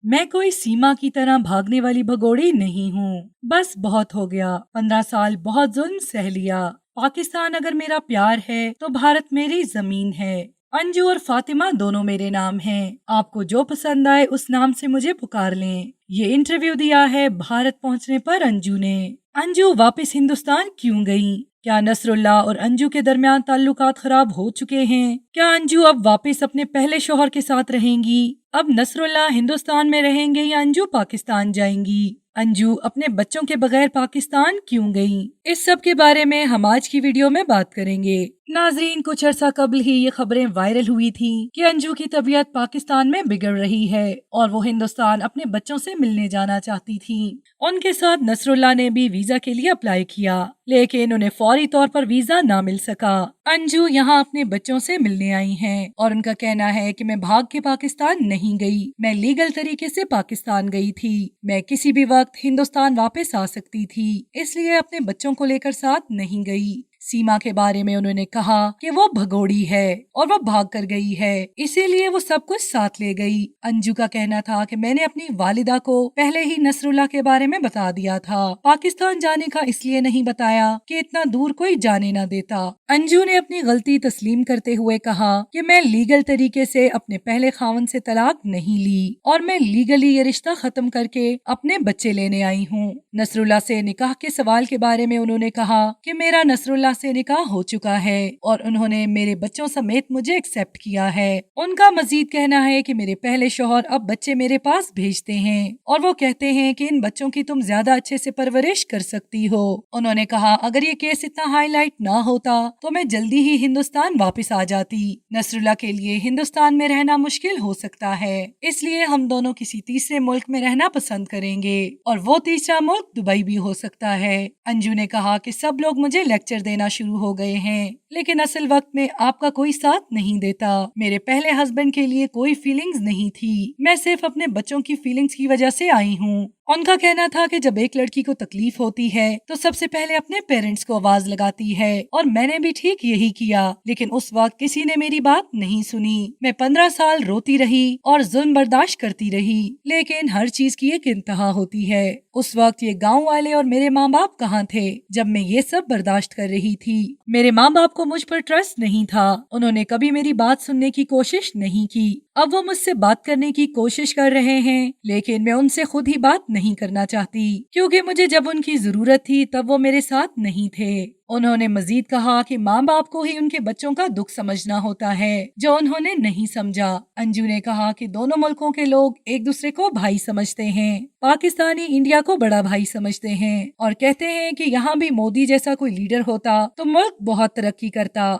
मैं कोई सीमा की तरह भागने वाली भगोड़ी नहीं हूँ। बस बहुत हो गया, 15 साल बहुत जुल्म सह लिया। पाकिस्तान अगर मेरा प्यार है तो भारत मेरी जमीन है। अंजू और फातिमा दोनों मेरे नाम हैं। आपको जो पसंद आए उस नाम से मुझे पुकार लें। ये इंटरव्यू दिया है भारत पहुंचने पर अंजू ने। अंजू वापस हिंदुस्तान क्यों गई? क्या नसरुल्लाह और अंजू के दरमियान ताल्लुकात खराब हो चुके हैं? क्या अंजू अब वापस अपने पहले शौहर के साथ रहेंगी? अब नसरुल्लाह हिंदुस्तान में रहेंगे या अंजू पाकिस्तान जाएंगी? अंजू अपने बच्चों के बगैर पाकिस्तान क्यों गई? इस सब के बारे में हम आज की वीडियो में बात करेंगे। नाजरीन, कुछ अर्सा कबल ही ये खबरें वायरल हुई थी कि अंजू की तबीयत पाकिस्तान में बिगड़ रही है और वो हिंदुस्तान अपने बच्चों से मिलने जाना चाहती थी। उनके साथ नसरुल्लाह ने भी वीजा के लिए अप्लाई किया, लेकिन उन्हें फौरी तौर पर वीजा ना मिल सका। अंजू यहाँ अपने बच्चों से मिलने आई हैं और उनका कहना है कि मैं भाग के पाकिस्तान नहीं गई, मैं लीगल तरीके से पाकिस्तान गई थी। मैं किसी भी वक्त हिंदुस्तान वापस आ सकती थी, इसलिए अपने बच्चों को लेकर साथ नहीं गई। सीमा के बारे में उन्होंने कहा कि वो भगोड़ी है और वो भाग कर गई है, इसीलिए वो सब कुछ साथ ले गई। अंजू का कहना था कि मैंने अपनी वालिदा को पहले ही नसरुल्लाह के बारे में बता दिया था, पाकिस्तान जाने का इसलिए नहीं बताया कि इतना दूर कोई जाने ना देता। अंजू ने अपनी गलती तस्लीम करते हुए कहा कि मैं लीगल तरीके से अपने पहले खावन से तलाक नहीं ली और मैं लीगली ये रिश्ता खत्म करके अपने बच्चे लेने आई हूँ। नसरुल्लाह से निकाह के सवाल के बारे में उन्होंने कहा कि मेरा नसरुल्लाह से निकाह हो चुका है और उन्होंने मेरे बच्चों समेत मुझे एक्सेप्ट किया है। उनका मजीद कहना है कि मेरे पहले शौहर अब बच्चे मेरे पास भेजते हैं और वो कहते हैं कि इन बच्चों की तुम ज्यादा अच्छे से परवरिश कर सकती हो। उन्होंने कहा अगर ये केस इतना हाईलाइट ना होता तो मैं जल्दी ही हिंदुस्तान वापस आ जाती। नसरुल्लाह के लिए हिंदुस्तान में रहना मुश्किल हो सकता है, इसलिए हम दोनों किसी तीसरे मुल्क में रहना पसंद करेंगे और वो तीसरा मुल्क दुबई भी हो सकता है। अंजू ने कहा कि सब लोग मुझे लेक्चर देना शुरू हो गए हैं, लेकिन असल वक्त में आपका कोई साथ नहीं देता। मेरे पहले हस्बैंड के लिए कोई फीलिंग्स नहीं थी, मैं सिर्फ अपने बच्चों की फीलिंग्स की वजह से आई हूँ। उनका कहना था कि जब एक लड़की को तकलीफ होती है तो सबसे पहले अपने पेरेंट्स को आवाज लगाती है और मैंने भी ठीक यही किया, लेकिन उस वक्त किसी ने मेरी बात नहीं सुनी। मैं 15 साल रोती रही और जुल्म बर्दाश्त करती रही, लेकिन हर चीज की एक इंतहा होती है। उस वक्त ये गाँव वाले और मेरे माँ बाप कहाँ थे जब मैं ये सब बर्दाश्त कर रही थी? मेरे माँ बाप को मुझ पर ट्रस्ट नहीं था, उन्होंने कभी मेरी बात सुनने की कोशिश नहीं की। अब वो मुझसे बात करने की कोशिश कर रहे हैं, लेकिन मैं उनसे खुद ही बात नहीं करना चाहती क्योंकि मुझे जब उनकी जरूरत थी तब वो मेरे साथ नहीं थे। उन्होंने मजीद कहा कि माँ बाप को ही उनके बच्चों का दुख समझना होता है जो उन्होंने नहीं समझा। अंजू ने कहा कि दोनों मुल्कों के लोग एक दूसरे को भाई समझते हैं। पाकिस्तानी इंडिया को बड़ा भाई समझते हैं और कहते हैं कि यहाँ भी मोदी जैसा कोई लीडर होता तो मुल्क बहुत तरक्की करता।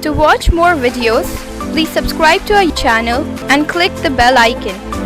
To watch more videos, please subscribe to our channel and click the bell icon.